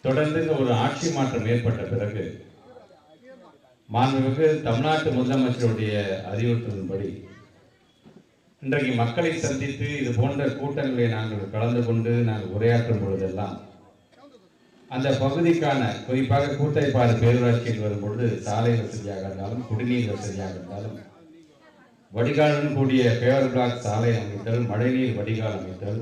தொடர்ந்து இந்த ஒரு ஆட்சி மாற்றம் ஏற்பட்ட பிறகு மாண்புமிகு தமிழ்நாட்டு முதலமைச்சருடைய அறிவுறுத்தலின்படி இன்றைக்கு மக்களை சந்தித்து இது போன்ற கூட்டங்களை நாங்கள் கலந்து கொண்டு நாங்கள் உரையாற்றும் பொழுதெல்லாம் அந்த பகுதிக்கான குறிப்பாக கூத்தைப்பாறு பேரூராட்சியில் வரும்பொழுது சாலை வசதியாக இருந்தாலும் குடிநீர் வசதியாக இருந்தாலும் வடிகாலுடன் கூடிய பேவர் பிளாக் சாலை அமைத்தல், மழைநீர் வடிகால் அமைத்தல்,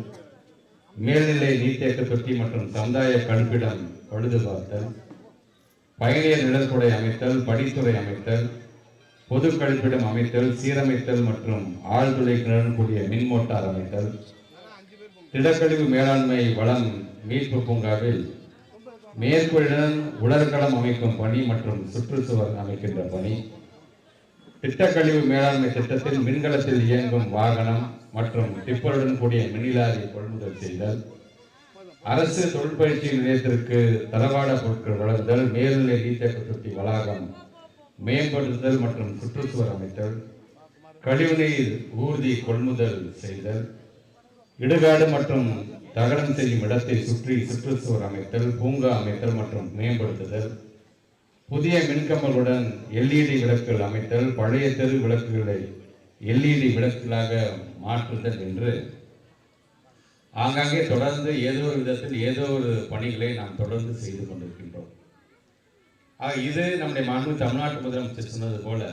மேல்நிலை நீர்த்தேக்க தொட்டி மற்றும் சமுதாய கழிப்பிடம் பழுது பார்த்தல், பயணியர் நிழற்குடை அமைத்தல், படித்துறை அமைத்தல், பொது கழிப்பிடம் அமைத்தல், சீரமைத்தல் மற்றும் ஆழ்துளை கிணறுடன் கூடிய மின் மோட்டார் அமைத்தல், திடக்கழிவு மேலாண்மை வளம் மீட்பு பூங்காவில் மேற்கொள்ளுடன் உலர்களம் அமைக்கும் பணி மற்றும் சுற்றுச்சுவர் அமைக்கின்ற பணி, திட்டக்கழிவு மேலாண்மை திட்டத்தில் மின்கலத்தில் இயங்கும் வாகனம் மற்றும் டிப்பருடன் கூடிய மினிலாரி கொள்முதல் செய்தல், அரசு தொழிற்பயிற்சி நிலையத்திற்கு தளவாட பொருட்கள் வழங்குதல், மேல்நிலை நீர்த்தேக்க தொட்டி வளாகம் மேம்படுத்துதல் மற்றும் சுற்றுச்சுவர் அமைத்தல், கழிவுநீர் ஊர்தி கொள்முதல் செய்தல், இடுகாடு மற்றும் தகனம் செய்யும் இடத்தை சுற்றி சுற்றுச்சுவர் அமைத்தல், பூங்கா அமைத்தல் மற்றும் மேம்படுத்துதல், புதிய மின்கம்பங்களுடன் எல்இடி விளக்குகள் அமைத்தல், பழைய தெரு விளக்குகளை எல்இடி விளக்குகளாக மாற்றுதல் என்று ஆங்காங்கே தொடர்ந்து ஏதோ ஒரு விதத்தில் ஏதோ ஒரு பணிகளை நாம் தொடர்ந்து செய்து கொண்டிருக்கின்றோம். இது நம்முடைய மாண்பு தமிழ்நாட்டு முதலமைச்சர் சொன்னது போல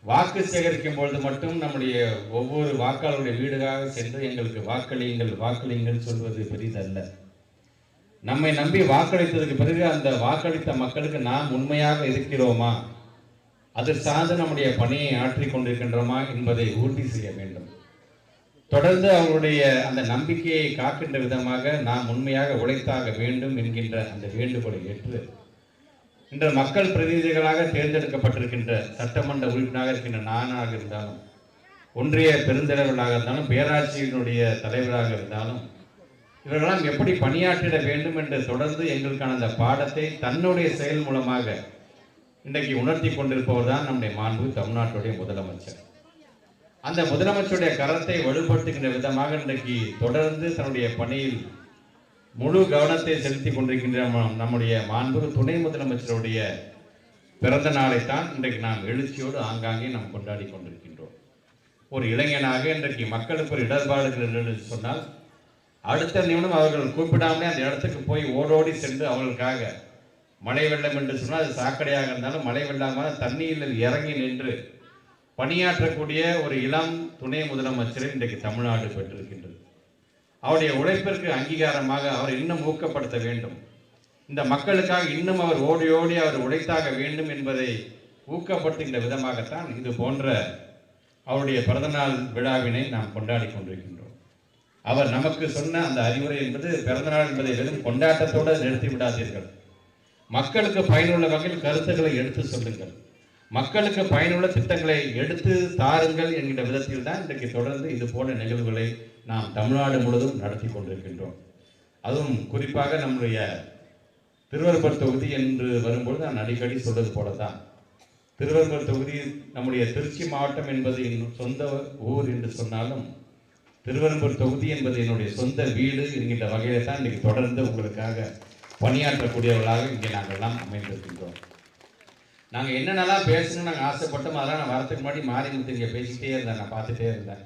வாக்கு சேகரிக்கும் பொழுது மட்டும் நம்முடைய ஒவ்வொரு வாக்காளருடைய வீடுகாக சென்று எங்களுக்கு வாக்களியுங்கள் வாக்களியுங்கள் சொல்வது பெரிதல்ல. நம்மை நம்பி வாக்களித்ததுக்கு பிறகு அந்த வாக்களித்த மக்களுக்கு நாம் உண்மையாக இருக்கிறோமா, அது சார்ந்து நம்முடைய பணியை ஆற்றிக் கொண்டிருக்கின்றோமா என்பதை உறுதி செய்ய வேண்டும். தொடர்ந்து அவருடைய அந்த நம்பிக்கையை காக்கின்ற விதமாக நாம் உண்மையாக உழைத்தாக வேண்டும் என்கின்ற அந்த வேண்டுகோளை ஏற்று இன்று மக்கள் பிரதிநிதிகளாக தேர்ந்தெடுக்கப்பட்டிருக்கின்ற சட்டமன்ற உறுப்பினராக இருக்கின்ற நானாக இருந்தாலும், ஒன்றிய பெருந்தலைவர்களாக இருந்தாலும், பேராட்சியினுடைய தலைவராக இருந்தாலும், இவர்களெல்லாம் எப்படி பணியாற்றிட வேண்டும் என்று தொடர்ந்து எங்களுக்கான அந்த பாடத்தை தன்னுடைய செயல் மூலமாக இன்றைக்கு உணர்த்தி கொண்டிருப்பவர் தான் நம்முடைய மாண்பு தமிழ்நாட்டுடைய முதலமைச்சர். அந்த முதலமைச்சருடைய கரத்தை வலுப்படுத்துகின்ற விதமாக இன்றைக்கு தொடர்ந்து தன்னுடைய பணியில் முழு கவனத்தை செலுத்தி கொண்டிருக்கின்ற நம்முடைய மாண்பு துணை முதலமைச்சருடைய பிறந்த நாளைத்தான் இன்றைக்கு நாம் எழுச்சியோடு ஆங்காங்கே நாம் கொண்டாடி கொண்டிருக்கின்றோம். ஒரு இளைஞனாக இன்றைக்கு மக்களுக்கு ஒரு இடர்பாடுகள் என்று சொன்னால் அடுத்த நிமிடம் அவர்கள் கூப்பிடாமலே அந்த இடத்துக்கு போய் ஓடோடி சென்று அவர்களுக்காக மழை வெள்ளம் என்று சொன்னால் அது சாக்கடையாக இருந்தாலும் மழை வெள்ளமாக தண்ணீரில் இறங்கி நின்று பணியாற்றக்கூடிய ஒரு இளம் துணை முதலமைச்சரை இன்றைக்கு தமிழ்நாடு பெற்றிருக்கின்றது. அவருடைய உழைப்பிற்கு அங்கீகாரமாக அவர் இன்னும் ஊக்கப்படுத்த வேண்டும். இந்த மக்களுக்காக இன்னும் அவர் ஓடி ஓடி அவர் உழைத்தாக வேண்டும் என்பதை ஊக்கப்படுத்துகின்ற விதமாகத்தான் இது போன்ற அவருடைய பிறந்தநாள் விழாவினை நாம் கொண்டாடி கொண்டிருக்கின்றோம். அவர் நமக்கு சொன்ன அந்த அறிவுரை என்பது பிறந்தநாள் என்பதை வெறும் கொண்டாட்டத்தோடு நிறுத்தி விடாதீர்கள். மக்களுக்கு பயனுள்ள வகையில் கருத்துக்களை எடுத்து சொல்லுங்கள், மக்களுக்கு பயனுள்ள திட்டங்களை எடுத்து தாருங்கள் என்கின்ற விதத்தில் தான் இன்றைக்கு தொடர்ந்து இது போன்ற நிகழ்வுகளை நாம் தமிழ்நாடு முழுவதும் நடத்தி கொண்டிருக்கின்றோம். அதுவும் குறிப்பாக நம்முடைய திருவெரும்பூர் தொகுதி என்று வரும்போது நான் அடிக்கடி சொல்வது போலதான், திருவெரும்பூர் தொகுதி நம்முடைய திருச்சி மாவட்டம் என்பது என் சொந்த ஊர் என்று சொன்னாலும் திருவெரும்பூர் தொகுதி என்பது என்னுடைய சொந்த வீடு என்கின்ற வகையில தான் இன்றைக்கு தொடர்ந்து உங்களுக்காக பணியாற்றக்கூடியவர்களாக இங்கே நாங்கள் எல்லாம் அமைந்திருக்கின்றோம். நாங்கள் என்னென்னலாம் பேசணும்னு நாங்கள் ஆசைப்பட்டோம் அதெல்லாம் நான் வரத்துக்கு முன்னாடி மாரிமுத்து இங்கே பேசிக்கிட்டே இருந்தேன், நான் பார்த்துட்டே இருந்தேன்.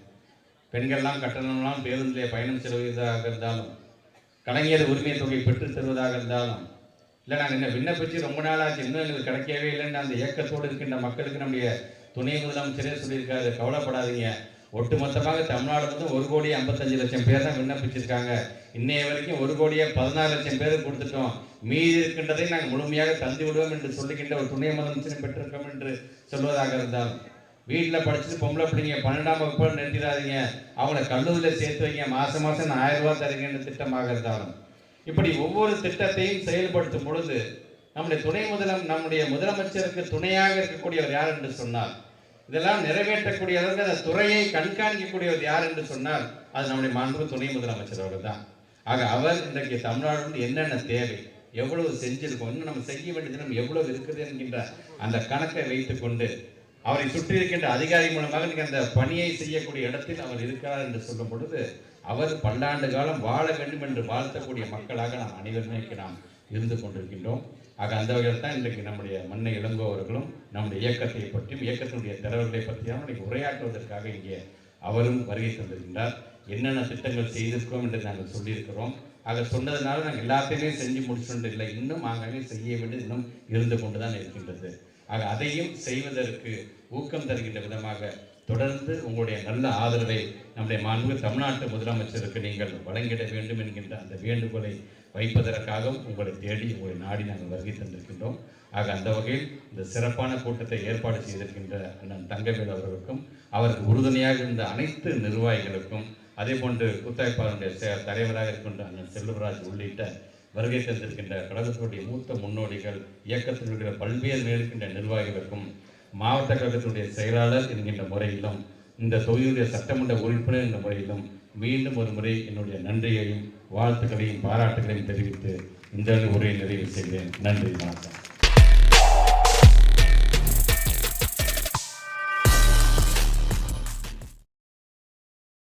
பெண்கள்லாம் கட்டணம்லாம் பேருந்திலே பயணம் செல்வதாக இருந்தாலும், கலைஞர் உரிமை தொகை பெற்று தருவதாக இருந்தாலும், இல்லை நாங்கள் என்ன விண்ணப்பிச்சு ரொம்ப நாளாச்சு இன்னும் எங்களுக்கு கிடைக்கவே இல்லைன்னு அந்த இயக்கத்தோடு இருக்கின்ற மக்களுக்கு நம்முடைய துணை முதலமைச்சரே சொல்லியிருக்காரு, கவலைப்படாதீங்க, ஒட்டுமொத்தமாக தமிழ்நாடு வந்து 1,55,00,000 பேர் தான் விண்ணப்பிச்சிருக்காங்க, இன்னைய வரைக்கும் 1,14,00,000 பேருக்கு கொடுத்துட்டோம், மீதி இருக்கின்றதை நாங்கள் முழுமையாக தந்து விடுவோம் என்று சொல்லுகின்ற ஒரு துணை முதலமைச்சரை பெற்றிருக்கோம் என்று சொல்வதாக இருந்தாலும், வீட்டில் படிச்சுட்டு பொம்பளை பிள்ளைங்க 12ஆம் வகுப்பு நிறுத்திடாதீங்க, அவங்கள கல்லூரியில் சேர்த்து வைங்க, மாதம் மாதம் 1000 ரூபா தருங்கன்னு திட்டமாக இருந்தாலும், இப்படி ஒவ்வொரு திட்டத்தையும் செயல்படுத்தும் பொழுது நம்முடைய முதலமைச்சருக்கு துணையாக இருக்கக்கூடியவர் யார் என்று சொன்னால், இதெல்லாம் நிறைவேற்றக்கூடியவர்கள் அந்த துறையை கண்காணிக்கக்கூடியவர் யார் என்று சொன்னால் அது நம்முடைய மாண்பு துணை முதலமைச்சர் அவர்கள் தான். ஆக அவர் இன்றைக்கு தமிழ்நாடு வந்து என்னென்ன தேவை, எவ்வளவு செஞ்சிருக்கோம், இன்னும் நம்ம செய்ய வேண்டியது நம்ம எவ்வளவு இருக்குது என்கின்ற அந்த கணக்கை வைத்துக்கொண்டு அவரை சுற்றி இருக்கின்ற அதிகாரி மூலமாக அந்த பணியை செய்யக்கூடிய இடத்தில் அவர் இருக்கிறார் என்று சொல்லும் பொழுது அவர் பல்லாண்டு காலம் வாழ வேண்டும் என்று வாழ்த்தக்கூடிய மக்களாக நாம் அனைவருமே நாம் இருந்து கொண்டிருக்கின்றோம். ஆக அந்த வகையில் தான் இன்றைக்கு நம்முடைய மன்னை இளங்கோ அவர்களும் நம்முடைய இயக்கத்தை பற்றியும் இயக்கத்தினுடைய தலைவர்களை பற்றியும் இன்றைக்கு உரையாற்றுவதற்காக இங்கே அவரும் வருகை தந்திருக்கின்றார். என்னென்ன திட்டங்கள் செய்திருக்கிறோம் என்று நாங்கள் சொல்லியிருக்கிறோம். ஆக சொன்னதுனால நாங்கள் எல்லாத்தையுமே செஞ்சு முடிச்சுட்டு இல்லை, இன்னும் ஆங்காங்கே செய்ய வேண்டியது இன்னும் இருந்து கொண்டு தான் இருக்கின்றது. ஆக அதையும் செய்வதற்கு ஊக்கம் தருகின்ற விதமாக தொடர்ந்து உங்களுடைய நல்ல ஆதரவை நம்முடைய மாண்புமிகு தமிழ்நாட்டு முதலமைச்சருக்கு நீங்கள் வழங்கிட வேண்டும் என்கின்ற அந்த வேண்டுகோளை வைப்பதற்காகவும் உங்களை தேடி உங்களை நாடி நாங்கள் வருகை தந்திருக்கின்றோம். ஆக அந்த வகையில் இந்த சிறப்பான கூட்டத்தை ஏற்பாடு செய்திருக்கின்ற அண்ணன் தங்கவேல் அவர்களுக்கும் அவருக்கு உறுதுணையாக இருந்த அனைத்து நிர்வாகிகளுக்கும் அதே போன்று கூத்தாய்ப்பாளருடைய தலைவராக இருக்கின்ற அண்ணன் செல்வராஜ் உள்ளிட்ட வருகை தந்திருக்கின்ற கழகத்தினுடைய மூத்த முன்னோடிகள், இயக்கத்தில் இருக்கிற பல்வேறு இருக்கின்ற நிர்வாகிகளுக்கும், மாவட்ட கழகத்தினுடைய செயலாளர் என்கின்ற முறையிலும், இந்த தொகுதியுடைய சட்டமன்ற உறுப்பினர் என்ற முறையிலும் மீண்டும் ஒரு முறை என்னுடைய நன்றியையும் வாழ்த்துக்களையும் பாராட்டுகளையும் தெரிவித்து இந்த உரையை நிறைவு செய்கிறேன். நன்றி, வணக்கம்.